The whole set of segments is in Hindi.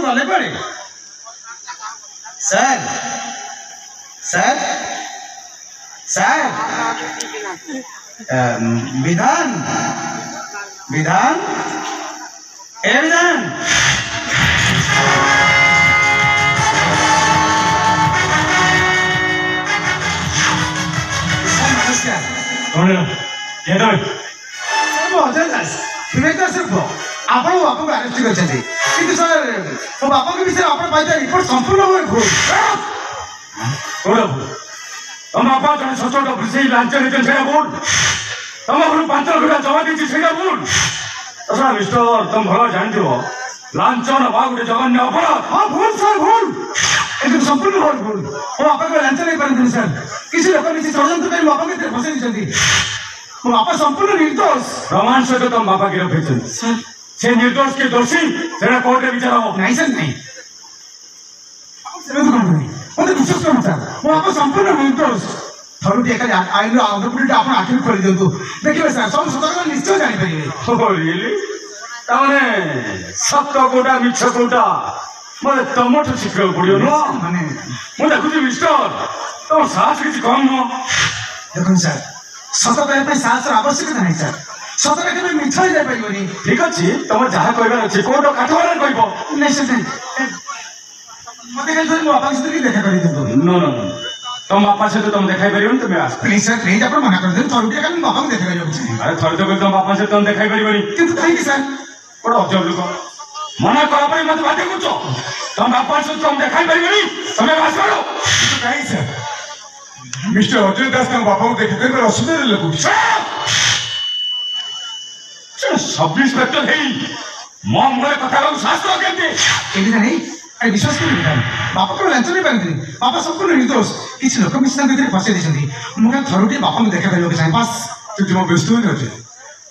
गले पड़े सर सर सर विधान विधान ए विधान नमस्कार कौन है सर मो अजय दास विवेक दास आपण बापा को अरेस्ट कर सर मो बापा के विषय आप रिपोर्ट संपूर्ण भाव भूल कौन भूल तुम बापा जन सचोट बुझे लांच लेते से भूल तुम घर 5 लाख टका जमा दी से भूल अच्छा मिस्टर तुम भला जानते हो लांच नवा गोटे जघन्य अपराध हाँ भूल सर भूल एकदम संपूर्ण भाव भूल मो बापा को लांच नहीं पारती सर किसी लोक किसी षड्यंत्र कर बापा के फसाई मो बापा संपूर्ण निर्दोष प्रमाण सहित तुम बापा गिरफ्त होती से निर्दोष के दोषी से कोर्ट में विचार हो नहीं सर नहीं मत विश्वास कर सर मो बापा संपूर्ण निर्दोष थरुटी एक आईन अंगपुरी आप आखिर खोल दिंतु देखिए सर सब सतर्क निश्चय जापर रियली ताने सत कोटा मिछ कोटा मत तुमठू शिखा पड़ो माने मुझे देखुची मिस्टर तुम साहस किसी कम नुह देखो सर सत कहने साहस आवश्यकता नहीं सर सतरे के मिछ ही जापर ठीक अच्छे तुम जहाँ कहबार अच्छे कोर्ट काठवार कह नहीं सर नहीं मत कहीं मो बापा सहित देखा कर दिंतु नो नो नो तुम बापा सहित तुम देखाई पार तुम आस प्लीज सर प्लीज आप मना कर दिन थरुटी का बापा को देखा कर अरे थोड़े तो तुम बापा सहित तुम देखाई पार किंतु कहीं सर बड़ा अजब लोक मना करा मत बाध्य कर तुम बापा सहित तुम देखाई पार तुम्हें आस करो कहीं सर मिस्टर अजय दास बापा को देखा कर असुविधा लगुच सब इंस्पेक्टर है मो मुझे कथा साहस केमती नहीं अरे विश्वास कर बापा को लांच नहीं पारती बापा संपूर्ण निर्दोष किसी लोक मिश्रा फसाई देती मुझे थरुटी बापा को देखा करने चाहे बस तू तुम व्यस्त हो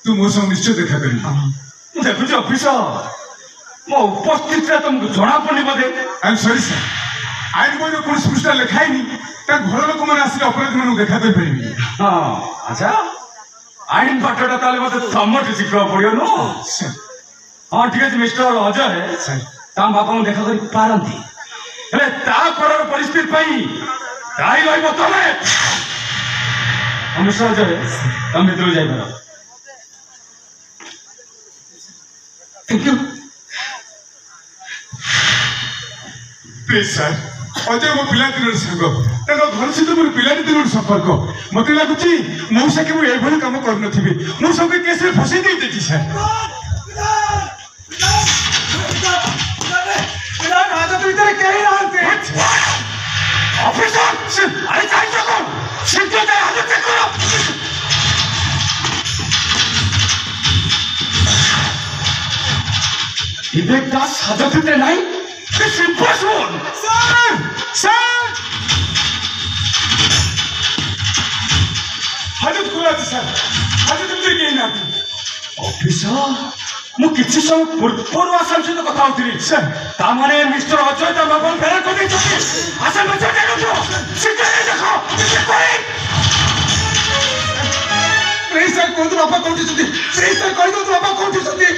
तू मो संग निश्चय देखा कर देखुच अफिसर मो उपस्थित तुमको जना पड़े बोधे आई एम सॉरी सर आईन बही कौन पृष्ठा लिखाई घर लोक मैंने आसिक अपराधी मैं देखा पारि हाँ अच्छा आईन पाठटा ताले मत तुमठू शिखा पड़ो नु हाँ ठीक है मिस्टर अजय सर तम बापा को देखा कर पारती परिस्थिति दायी रही तुम मिस्टर अजय तुम भर जापर thank you please sir Ajay मो पिला दिन सांग घर सहित मोर पिला दिन संपर्क मत लगुच मौसा के मुझे कम कर सब केस में फसई देती सर विवेक दास हाजत नहीं It's impossible! सर सर हाजत खुला सर हाजत कहीं ना ऑफिसर मु किछि समय पूर्व आसाम सहित कथा होती सर तामाने मिस्टर अजय ता बाबा फेर को देछ आसाम बच्चा के लो सिक्का देखो कोई प्लीज सर कोन बापा कोठी छथि प्लीज सर कहि दो बापा कोठी छथि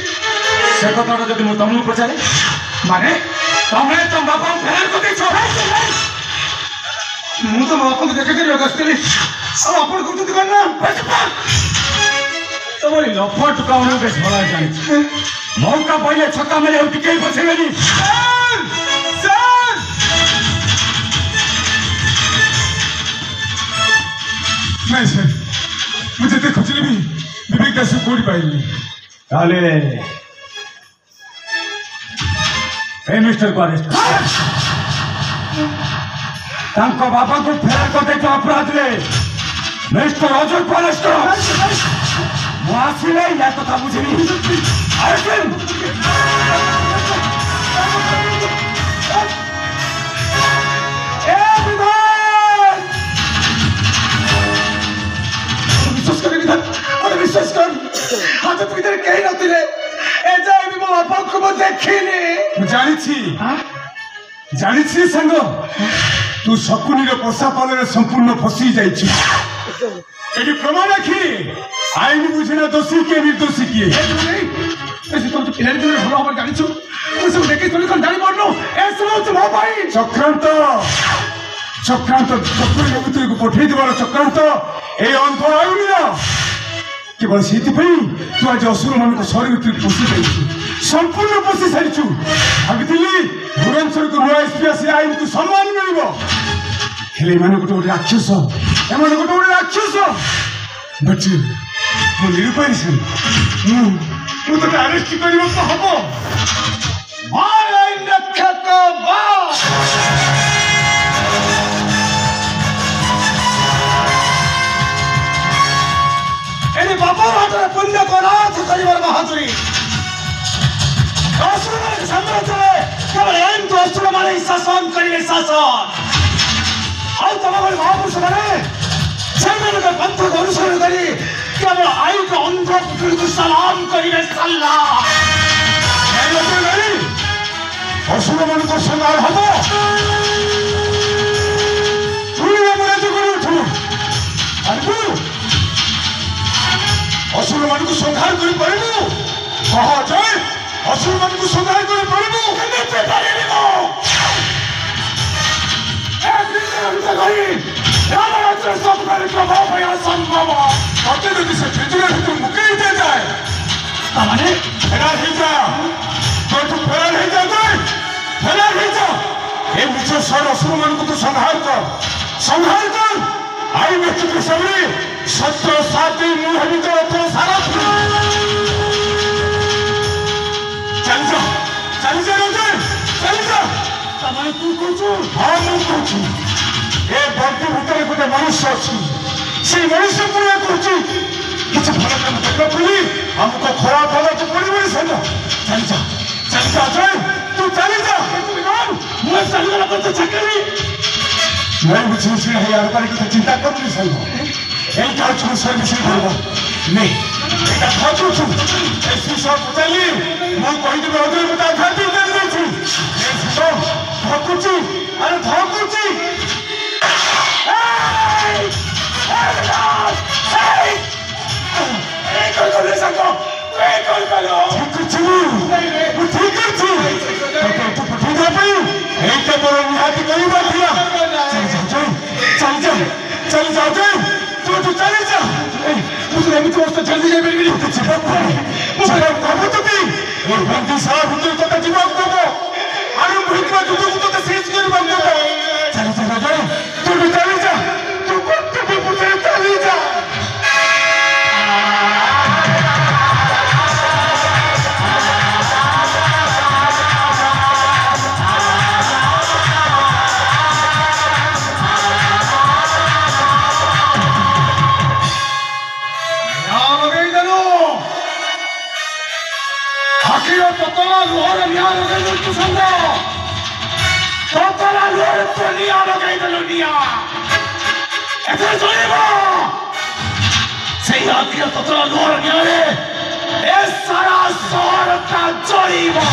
से कथाटा जदि मु तुमनु पचारे माने तुम बापा फेर को देछ मु तो बापा को देखा कर गस्तली अब अपन कोठी करना तुम्हारी लफट का बेस भला जानी मौका पहले छक्का मेरे टिके बचेगी नहीं सर मुझे तो खोजली भी विवेक दास को कोड़ी पाइली ताले मिस्टर को अरेस्ट तांको बापा को फेर को देख अपराध ले मिस्टर अजय को अरेस्ट करो मुआसिले या कथा बुझिनी अर्जुन ए विधान विश्वास कर हाजत भीतर कहीं नथिले ए जाय भी मो बापा को देखिनी जानी संग तू शकुनी पोषा पाल संपूर्ण फसी जाए प्रमाण रखी आईन बुझेना दोषी किए निर्दोषी किए तुम तो पिलानी भल भाव जानी सब देखे तुम कौन जानी पारनु চক্রান্ত চক্রান্ত চক্রের ভিতরକୁ ପଠେଇ ଦେବାର ଚକ୍ରାନ୍ତ এই অন্ধ আইনির কেবল সেইপাই তু আজ অসুর মানুষ শরীর ভিতরে পশি যাইছু সম্পূর্ণ পশি সারিছু ভাবিলি ভুবনেশ্বরକୁ নূଆ এসপি আসি আইনକୁ সম্মান মিলিব ହେଲେ ଏମାନେ ଗୋଟେ ଗୋଟେ ରାକ୍ଷସ ଏମାନେ ଗୋଟେ ଗୋଟେ ରାକ୍ଷସ ବଟ୍ ମୁଁ ନିରୁପାୟ ମୁଁ ତତେ ଆରେଷ୍ଟ କରିବାକୁ ହବ আইন রক্ষক বাস এনে বাবার হাতের পুণ্য করাত করিবার বাহাদুরি অসুরের সাম্রাজ্যে কেবল আইন তো অসুর মানে শাসন করিবে শাসন ଆଉ ତମ ଭଳି ମହାପୁରୁଷ ମାନେ ସେମାନଙ୍କ ପନ୍ଥକୁ ଅନୁସରଣ କରି କେବଳ ଆଇନ ଅନ୍ଧ ପୁତ୍ରକୁ ସଲାମ କରିବେ ସାଲା ଅସୁର ମାନଙ୍କ ସଂହାର ହବ ଅସୁର ମାନଙ୍କୁ ସଂହାର କରିପାରିବୁ କହ ଜୟ ଅସୁର ମାନଙ୍କୁ ସଂହାର କରିପାରିବୁ କେମିତି ପାରିବୁ ରାମରାଜ୍ୟର ସବୁଠାରୁ ପ୍ରଭାବ ପାଇଁ ଅସମ୍ଭବ ତତେ ଯଦି ସେ ପିଞ୍ଜୁରା ଭିତରୁ ମୁକେଇ ଦିଆଯାଏ ତାମାନେ ଫେରାର ହେଇଯା ତୋଠୁ ଫେରାର ହେଇଯା ଫେରାର ହେଇଯା ଏ ମିଛ ସର ଅସୁର ମାନଙ୍କୁ ତୁ ସଂହାର କର ଆଇ ବ୍ୟକ୍ତି ହିସାବରେ ସତ୍ୟ ସାଥି ମୁଁ ହେବି ତ ଅର୍ଥ ସାରା ଚାଲିଯା ଚାଲିଯା ତାମାନେ ତୁ କହୁଛୁ ହଁ ମୁଁ କହୁଛି ଏ ବନ୍ଧୁ ଭିତରେ ଗୋଟେ ମନୁଷ୍ୟ ଅଛି ସେଇ ମନୁଷ୍ୟ ପୁରା କହୁଛି କିଛି ଭଲ କାମ କରିବା ବୋଲି ଆମକୁ ଖରାପ ହେବାକୁ ପଡ଼ିବନି ସାଙ୍ଗ ଚାଲିଯା ଅଜୟ ତୁ ଚାଲିଯା ମୁଁ ଚାଲିଗଲା କଥା ଚାକିରି मैं मुझे से है यार पर की चिंता कर नहीं सकता एक का छू से मिशन करवा नहीं एटा खातो छु ऐसी सब चली मैं कहि दे ओदे बता खाती दे दे छु ए सब धकुची अरे धकुची ए कोई सको ए कोई कलो ठीक छु तो पठी दे पाई एक तो बड़ निहाती कई बात दिया चल जा तू चले जा मुझे एमती अवस्था जल्दी जाए मेरी मुझे कब तो भी और बंदी साहब हुए तो जीवन को अरे मुझे जुदो को तो शेष कर बंद हो चल तू चले जा तू कब भी मुझे चले जा Totala luhara niya lagay ng kusanda. Totala luhara niya lagay ng niya. Ito ang soli mo. Sa iyak totala luhara niya le. Esara sohara ka soli mo.